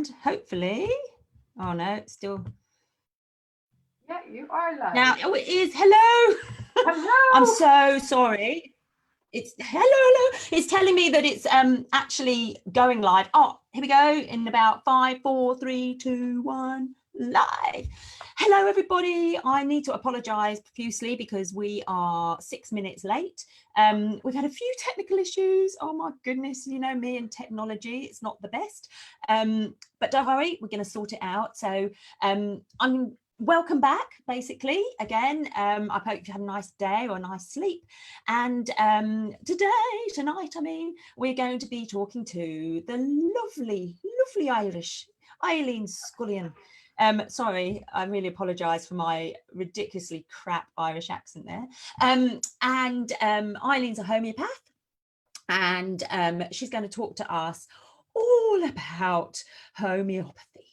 and hopefully, oh no, it's still. Yeah, you are live. Now, oh, it is. Hello. Hello. I'm so sorry. It's hello. It's telling me that it's actually going live. Oh, here we go. In about 5, 4, 3, 2, 1, live. Hello, everybody. I need to apologise profusely because we are 6 minutes late. We've had a few technical issues. Oh my goodness, you know me and technology. It's not the best. But don't worry, we're going to sort it out. So welcome back, basically, again. I hope you had a nice day or a nice sleep. And tonight, I mean, we're going to be talking to the lovely Irish Eileen Scullion. Sorry, I really apologise for my ridiculously crap Irish accent there. Eileen's a homeopath, and she's going to talk to us all about homeopathy.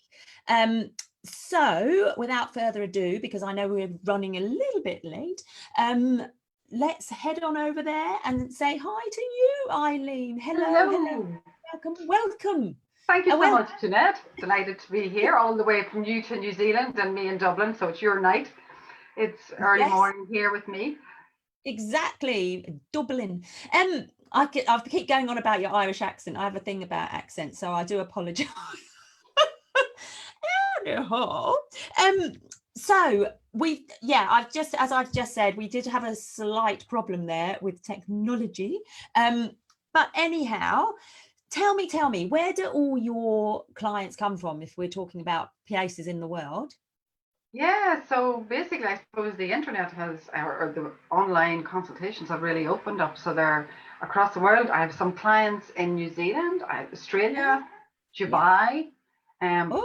So without further ado, because I know we're running a little bit late, let's head on over there and say hi to you, Eileen. Hello. Welcome. Thank you so much, Jeanette. Delighted to be here, all the way from you to New Zealand and me in Dublin. So it's your night. It's early morning here with me. Exactly, Dublin. I keep going on about your Irish accent. I have a thing about accents, so I do apologise. So I've just said, we did have a slight problem there with technology. But anyhow, tell me, where do all your clients come from if we're talking about places in the world? Yeah, so basically, I suppose the internet has, or the online consultations have really opened up. So they're across the world. I have some clients in New Zealand, Australia, Dubai,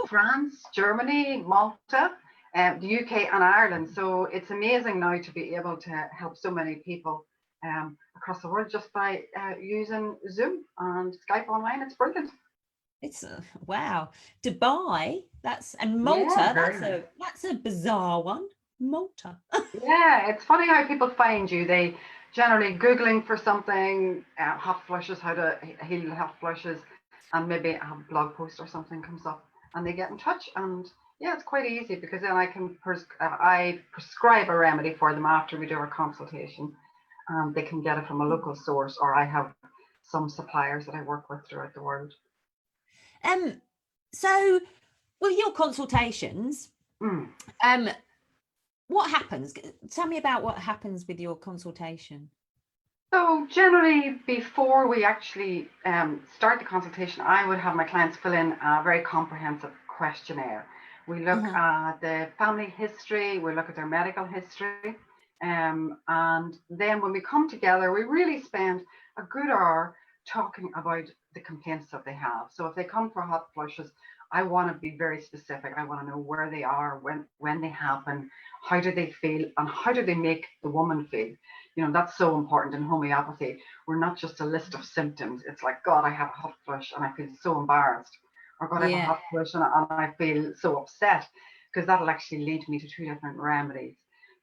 France, Germany, Malta, the UK and Ireland. So it's amazing now to be able to help so many people across the world just by using Zoom and Skype online. It's brilliant. It's wow. Dubai, and Malta, that's a bizarre one. Malta. Yeah, it's funny how people find you. They generally Googling for something, hot flushes, how to heal hot flushes, and maybe a blog post or something comes up and they get in touch. And yeah, it's quite easy because then I can I prescribe a remedy for them after we do our consultation. They can get it from a local source, or I have some suppliers that I work with throughout the world. So with your consultations, what happens? Tell me about what happens with your consultation. So generally, before we actually start the consultation, I would have my clients fill in a very comprehensive questionnaire. We look at the family history, we look at their medical history, and then when we come together, we really spend a good hour talking about the complaints that they have. So if they come for hot flushes, I want to be very specific. I want to know where they are, when they happen, how do they feel, and how do they make the woman feel. You know, that's so important in homeopathy. We're not just a list of symptoms. It's like, God, I have a hot flush and I feel so embarrassed. Or God, I have a hot flush and I feel so upset, because that'll actually lead me to 2 different remedies.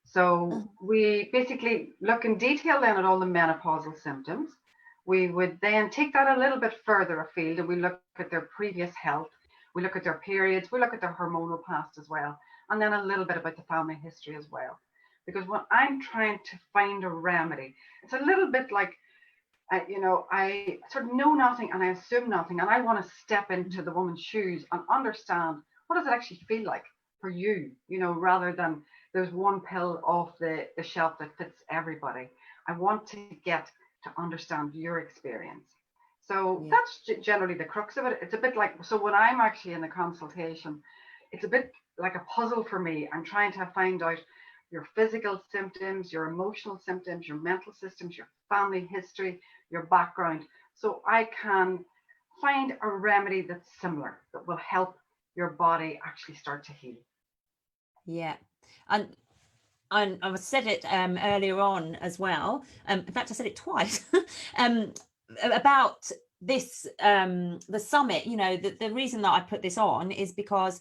So we basically look in detail then at all the menopausal symptoms. We would then take that a little bit further afield, and we look at their previous health. We look at their periods. We look at their hormonal past as well. And then a little bit about the family history as well. Because when I'm trying to find a remedy, it's a little bit like, I sort of know nothing and I assume nothing. And I want to step into the woman's shoes and understand, what does it actually feel like for you, rather than there's one pill off the shelf that fits everybody. I want to get to understand your experience. So that's generally the crux of it. It's a bit like, so when I'm actually in the consultation, it's a bit like a puzzle for me. I'm trying to find out your physical symptoms, your emotional symptoms, your mental systems, your family history, your background. So I can find a remedy that's similar, that will help your body actually start to heal. Yeah. And I said it earlier on as well. In fact, I said it twice about this, the summit. The reason that I put this on is because,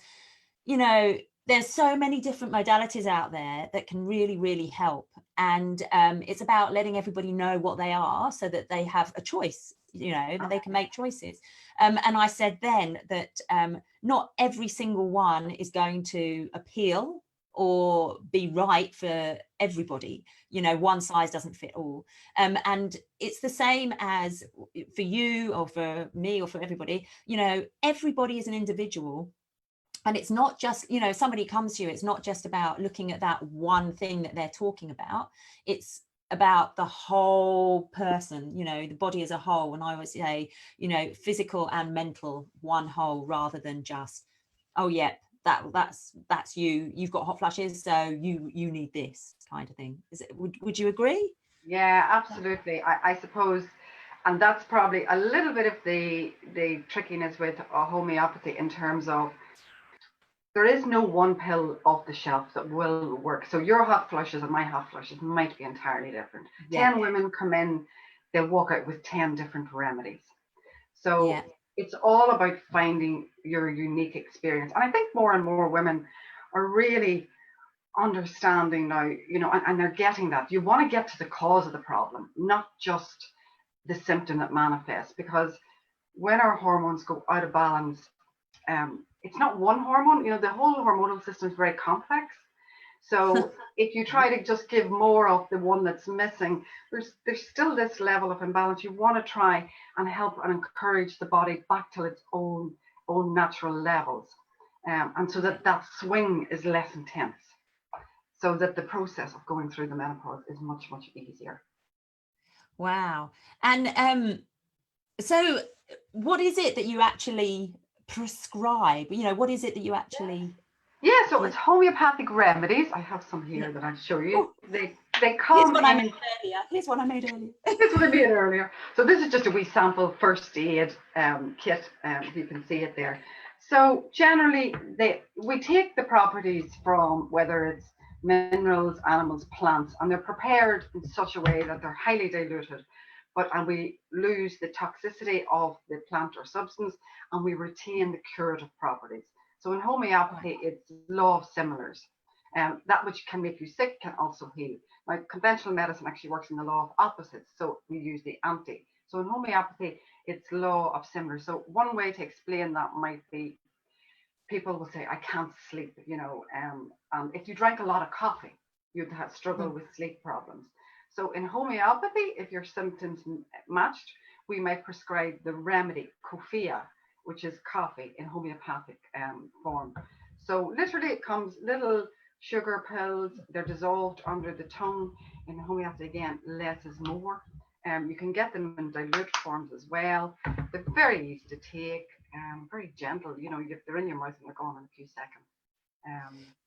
there's so many different modalities out there that can really, really help. And it's about letting everybody know what they are so that they have a choice you know, that they can make choices. And I said then that not every single one is going to appeal or be right for everybody. You know, one size doesn't fit all. And it's the same as for you or for me or for everybody. You know, everybody is an individual. And it's not just, you know, somebody comes to you, it's not just about looking at that one thing that they're talking about. It's about the whole person, you know, the body as a whole. And I always say, you know, physical and mental, one whole, rather than just, oh yeah, that's you've got hot flushes, so you need this kind of thing. Would you agree? Yeah, absolutely. I suppose, and that's probably a little bit of the trickiness with homeopathy, in terms of there is no one pill off the shelf that will work. So your hot flushes and my hot flushes might be entirely different. Yeah. 10 women come in, they'll walk out with 10 different remedies. So it's all about finding your unique experience. And I think more and more women are really understanding now, you know, and they're getting that. You want to get to the cause of the problem, not just the symptom that manifests. Because when our hormones go out of balance, it's not one hormone, you know, the whole hormonal system is very complex. So if you try to just give more of the one that's missing, there's still this level of imbalance. You want to try and help and encourage the body back to its own natural levels, and so that swing is less intense, so that the process of going through the menopause is much easier. Wow. And so what is it that you actually prescribe? You know, what is it that you actually... So it's homeopathic remedies. I have some here that I'll show you. They come. Here's what I made earlier. Here's what I made earlier. So this is just a wee sample first aid kit. You can see it there. So generally, we take the properties from, whether it's minerals, animals, plants, and they're prepared in such a way that they're highly diluted. And we lose the toxicity of the plant or substance, and we retain the curative properties. So in homeopathy, it's law of similars. That which can make you sick can also heal. Now, conventional medicine actually works in the law of opposites, so we use the anti. So in homeopathy, it's law of similars. So one way to explain that might be, people will say, I can't sleep, you know, if you drank a lot of coffee, you'd struggle with sleep problems. So in homeopathy, if your symptoms matched, we might prescribe the remedy, coffea, which is coffee in homeopathic form. So literally it comes little sugar pills. They're dissolved under the tongue. In homeopathy, again, less is more. You can get them in dilute forms as well. They're very easy to take, very gentle. You know, they're in your mouth and they're gone in a few seconds.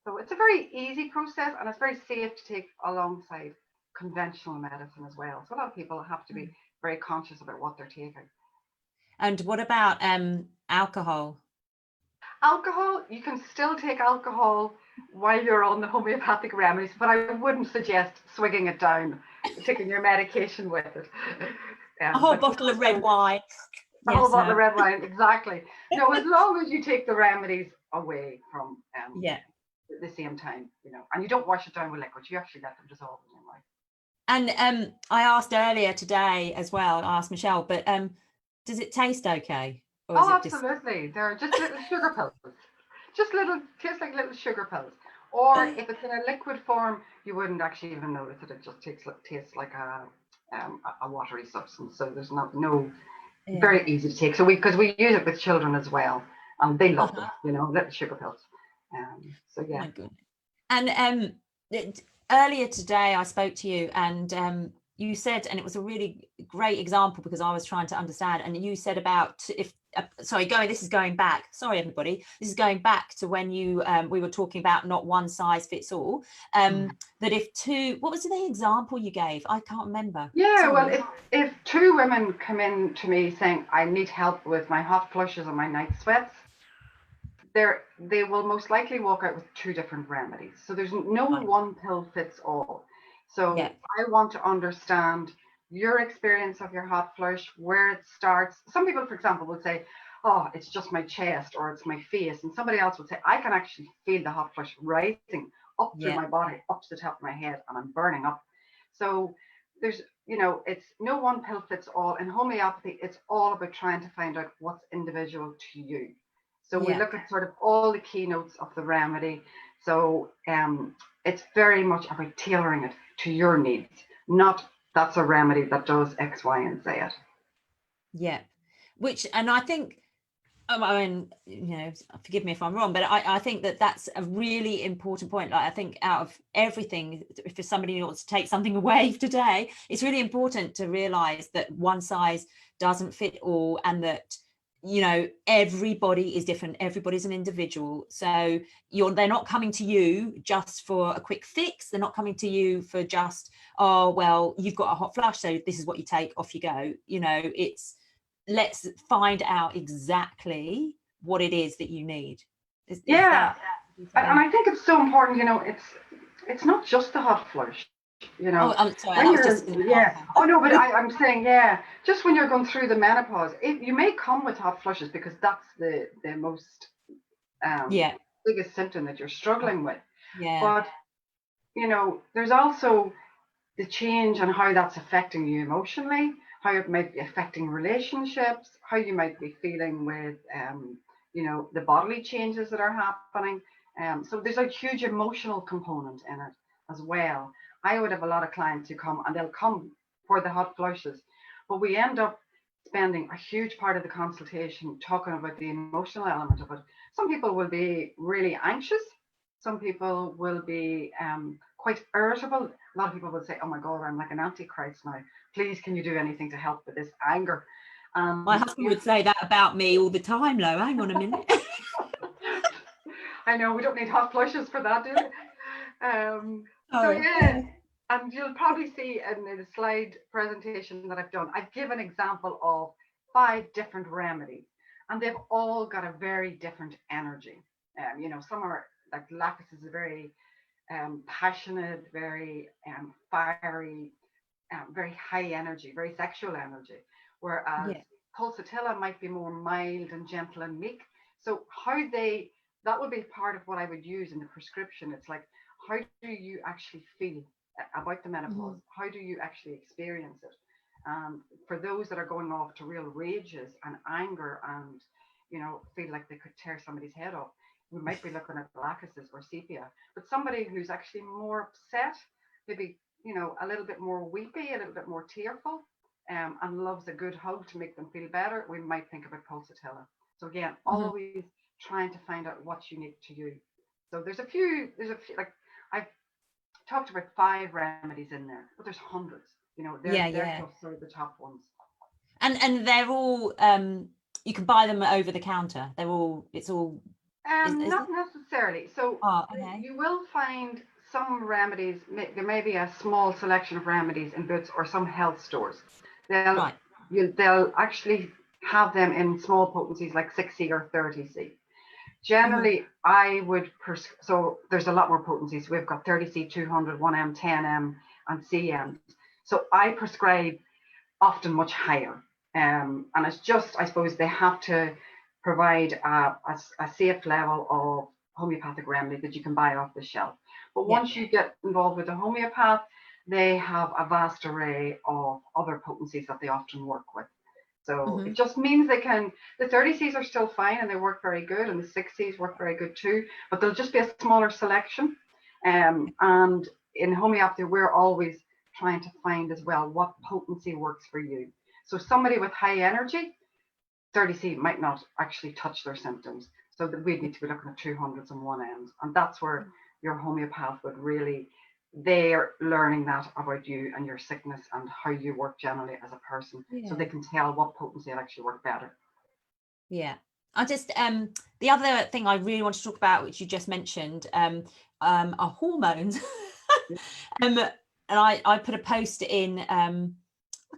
So it's a very easy process, and it's very safe to take alongside conventional medicine as well. So a lot of people have to be very conscious about what they're taking. And what about alcohol? Alcohol, you can still take alcohol while you're on the homeopathic remedies, but I wouldn't suggest swigging it down, taking your medication with it. A whole bottle of red wine. A whole bottle of red wine, exactly. No, as long as you take the remedies away from at the same time, you know, and you don't wash it down with liquid, you actually let them dissolve in your mouth. And I asked earlier today as well, I asked Michelle, but does it taste okay? Or is it absolutely. They're just little sugar pills. Tastes like little sugar pills. Or if it's in a liquid form, you wouldn't actually even notice it. It just tastes like a watery substance. So there's no very easy to take. So because we use it with children as well, and they love them, you know, little sugar pills. So yeah. And earlier today I spoke to you, and you said, and it was a really great example because I was trying to understand, and you said about this is going back, sorry everybody, this is going back to when you we were talking about not one size fits all, that if two, what was the example you gave? I can't remember. Well, if two women come in to me saying I need help with my hot flushes and my night sweats, they will most likely walk out with two different remedies. So there's no one pill fits all. So I want to understand your experience of your hot flush, where it starts. Some people, for example, would say, oh, it's just my chest or it's my face. And somebody else would say, I can actually feel the hot flush rising up through my body, up to the top of my head, and I'm burning up. So there's, you know, it's no one pill fits all. In homeopathy, it's all about trying to find out what's individual to you. So we look at sort of all the keynotes of the remedy. So it's very much about tailoring it to your needs, not that's a remedy that does X, Y, and Z. Yeah, which, and I think, I mean, you know, forgive me if I'm wrong, but I think that that's a really important point. Like, I think out of everything, if somebody wants to take something away today, it's really important to realize that one size doesn't fit all, and that, you know, everybody is different. Everybody's an individual. So they're not coming to you just for a quick fix. They're not coming to you for just, oh, well, you've got a hot flush, so this is what you take, off you go. You know, it's, let's find out exactly what it is that you need. Is that, and I think it's so important, you know, it's not just the hot flush, you know. Oh, I'm sorry, that was just oh no, but I'm saying, just when you're going through the menopause, you may come with hot flushes because that's the most biggest symptom that you're struggling with. But you know, there's also the change and how that's affecting you emotionally, how it might be affecting relationships, how you might be feeling with, you know, the bodily changes that are happening. So there's a huge emotional component in it as well. I would have a lot of clients who come, and they'll come for the hot flushes, but we end up spending a huge part of the consultation talking about the emotional element of it. Some people will be really anxious. Some people will be quite irritable. A lot of people will say, oh my God, I'm like an antichrist now. Please, can you do anything to help with this anger? My husband would say that about me all the time, Lo. Hang on a minute. I know, we don't need hot flushes for that, do we? So yeah, and you'll probably see in the slide presentation that I've done, I've given an example of 5 different remedies, and they've all got a very different energy. You know, some are like Lacus is a very passionate, very fiery, very high energy, very sexual energy, whereas Pulsatilla might be more mild and gentle and meek. So that would be part of what I would use in the prescription. It's like, how do you actually feel about the menopause? How do you actually experience it? For those that are going off to real rages and anger and, you know, feel like they could tear somebody's head off, we might be looking at Lacuses or Sepia. But somebody who's actually more upset, maybe, you know, a little bit more weepy, a little bit more tearful, and loves a good hug to make them feel better, we might think about Pulsatilla. So again, always trying to find out what's unique to you. So there's a few, like I've talked about 5 remedies in there, but there's hundreds. You know, they're just sort of the top ones. And they're all you can buy them over the counter. They're all, it's all not necessarily. So you will find some remedies, there may be a small selection of remedies in Boots or some health stores. They'll actually have them in small potencies like 6C or 30C. Generally, I would, so there's a lot more potencies. We've got 30C, 200, 1M, 10M, and CM. So I prescribe often much higher. And it's just, I suppose, they have to provide a safe level of homeopathic remedy that you can buy off the shelf. But once you get involved with a homeopath, they have a vast array of other potencies that they often work with. So it just means they can, the 30Cs are still fine and they work very good, and the 6Cs work very good too, but there'll just be a smaller selection. And in homeopathy, we're always trying to find as well what potency works for you. So somebody with high energy, 30C might not actually touch their symptoms. So that we'd need to be looking at 200s and 1Ms. And that's where your homeopath would really, they're learning that about you and your sickness and how you work generally as a person, so they can tell what potency will actually work better. I just the other thing I really want to talk about, which you just mentioned, are hormones. And I put a post in, I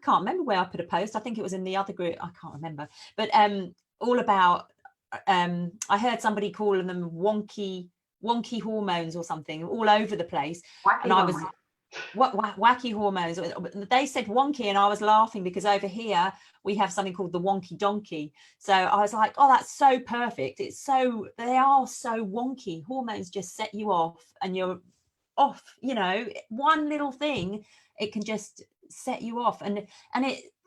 can't remember where I put a post. I think it was in the other group, I can't remember, but all about I heard somebody calling them wonky hormones or something all over the place. Wacky hormones. Wacky hormones. They said wonky, and I was laughing because over here we have something called the wonky donkey. So I was like, oh, that's so perfect. They are so wonky. Hormones just set you off, and you're off, you know, one little thing, it can just set you off. And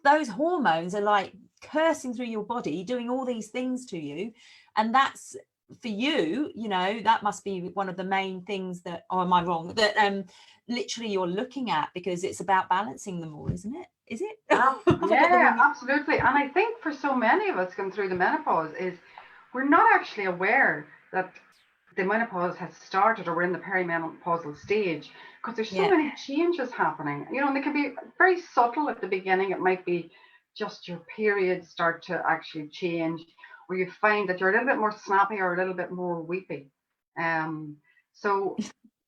those hormones are like coursing through your body, doing all these things to you. And that's, for you, you know, that must be one of the main things that, or am I wrong, that literally you're looking at, because it's about balancing them all, isn't it? Is it? Yeah, absolutely. And I think for so many of us going through the menopause is we're not actually aware that the menopause has started, or we're in the perimenopausal stage, because there's so many changes happening, you know, and they can be very subtle at the beginning. It might be just your periods start to actually change, or you find that you're a little bit more snappy or a little bit more weepy. So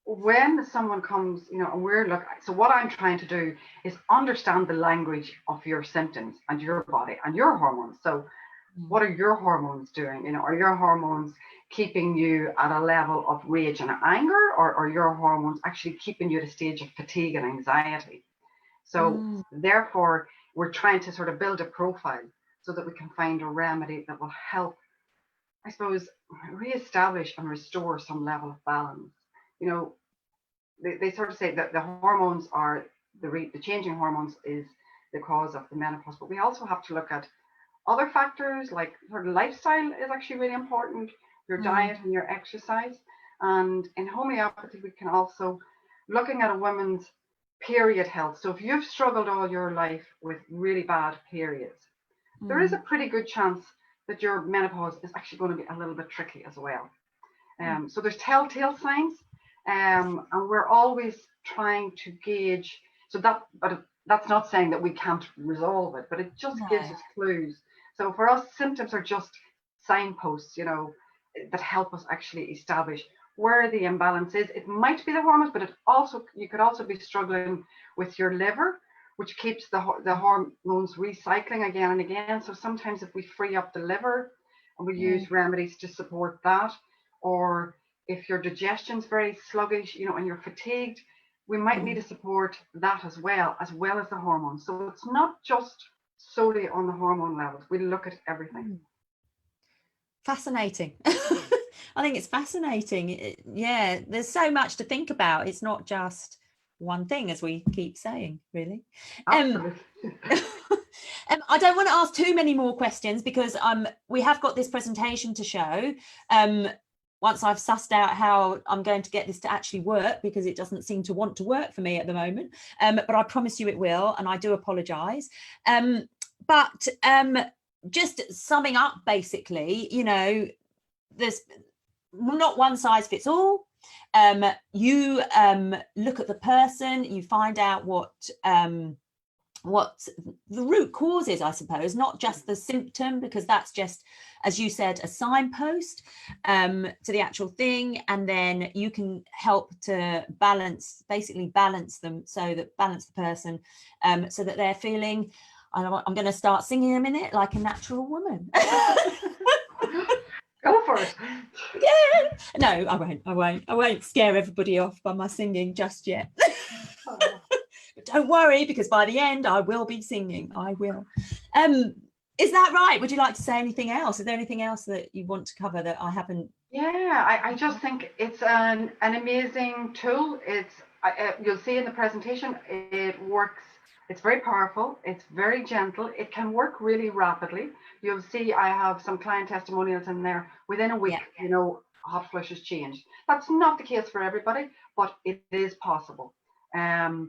when someone comes, you know, and we're looking, so what I'm trying to do is understand the language of your symptoms and your body and your hormones. So what are your hormones doing? You know, are your hormones keeping you at a level of rage and anger, or are your hormones actually keeping you at a stage of fatigue and anxiety? So therefore, we're trying to sort of build a profile so that we can find a remedy that will help, I suppose, reestablish and restore some level of balance. You know, they sort of say that the hormones are the changing hormones is the cause of the menopause, but we also have to look at other factors, like sort of lifestyle is actually really important, your diet and your exercise. And in homeopathy, we can also looking at a woman's period health. So if you've struggled all your life with really bad periods, there is a pretty good chance that your menopause is actually going to be a little bit tricky as well. So there's telltale signs, and we're always trying to gauge. So that, but that's not saying that we can't resolve it, but it just gives us clues. So for us, symptoms are just signposts, you know, that help us actually establish where the imbalance is. It might be the hormones, but it also, you could also be struggling with your liver, which keeps the hormones recycling again and again. So sometimes if we free up the liver and we use remedies to support that, or if your digestion's very sluggish, you know, and you're fatigued, we might need to support that as well as the hormones. So it's not just solely on the hormone levels. We look at everything. Fascinating. I think it's fascinating. Yeah, there's so much to think about. It's not just one thing, as we keep saying, really. Absolutely. I don't want to ask too many more questions, because we have got this presentation to show. Once I've sussed out how I'm going to get this to actually work, because it doesn't seem to want to work for me at the moment, but I promise you it will, and I do apologize. But just summing up, basically, you know, there's not one size fits all. You look at the person, you find out what the root cause is, I suppose, not just the symptom, because that's just, as you said, a signpost to the actual thing. And then you can help to basically balance them, so that balance the person, so that they're feeling, I'm going to start singing in a minute, like a natural woman. Go for it. Yeah. No, I won't scare everybody off by my singing just yet. But don't worry, because by the end I will be singing. I will. Is that right? Would you like to say anything else? Is there anything else that you want to cover that I haven't? Yeah, I just think it's an amazing tool. It's you'll see in the presentation, it works. It's very powerful. It's very gentle. It can work really rapidly. You'll see I have some client testimonials in there. Within a week, you know, hot flushes changed. That's not the case for everybody, but it is possible. And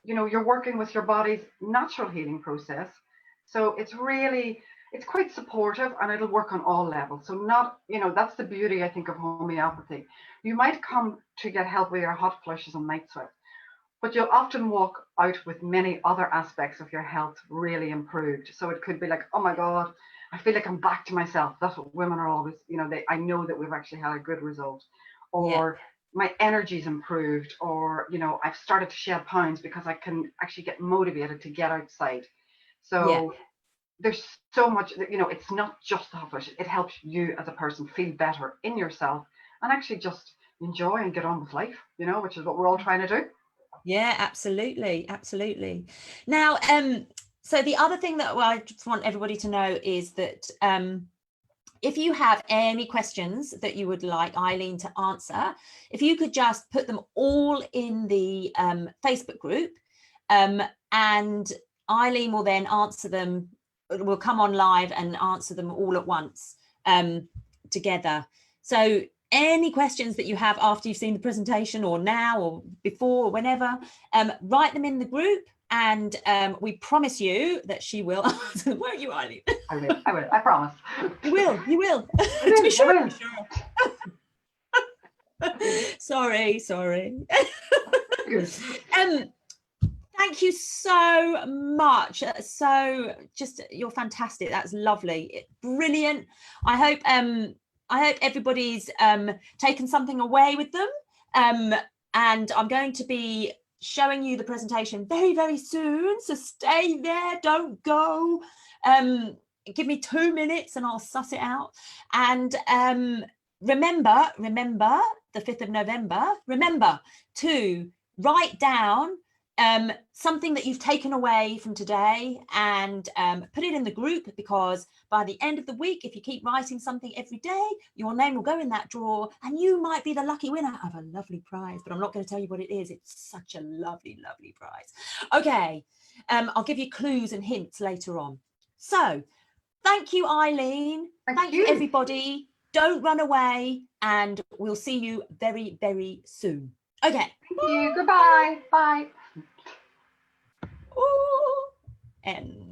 you know, you're working with your body's natural healing process. So it's quite supportive, and it'll work on all levels. So not, you know, that's the beauty, I think, of homeopathy. You might come to get help with your hot flushes and night sweats, but you'll often walk out with many other aspects of your health really improved. So it could be like, oh my God, I feel like I'm back to myself. That's what women are always, you know, I know that we've actually had a good result. Or my energy's improved, or, you know, I've started to shed pounds because I can actually get motivated to get outside. So there's so much, you know, it's not just the hot flush. It helps you as a person feel better in yourself and actually just enjoy and get on with life, you know, which is what we're all trying to do. Yeah, absolutely. Absolutely. Now, so the other thing that I just want everybody to know is that if you have any questions that you would like Eileen to answer, if you could just put them all in the Facebook group, and Eileen will then answer them. We'll come on live and answer them all at once together. So any questions that you have after you've seen the presentation, or now, or before, or whenever, write them in the group, and we promise you that she will answer them. Won't you, Eileen? I will, I promise. You will. I will, Sure. Sure. Sorry. Good. Thank you so much. So just, you're fantastic. That's lovely. Brilliant. I hope everybody's taken something away with them. And I'm going to be showing you the presentation very, very soon. So stay there, don't go. Give me 2 minutes and I'll suss it out. And remember the 5th of November, remember to write down something that you've taken away from today, and put it in the group, because by the end of the week, if you keep writing something every day, your name will go in that drawer and you might be the lucky winner of a lovely prize. But I'm not going to tell you what it is. It's such a lovely, lovely prize. Okay, I'll give you clues and hints later on. So thank you, Eileen. Thank you, everybody. Don't run away, and we'll see you very, very soon. Okay. Thank you. Goodbye. Bye. Ooh. And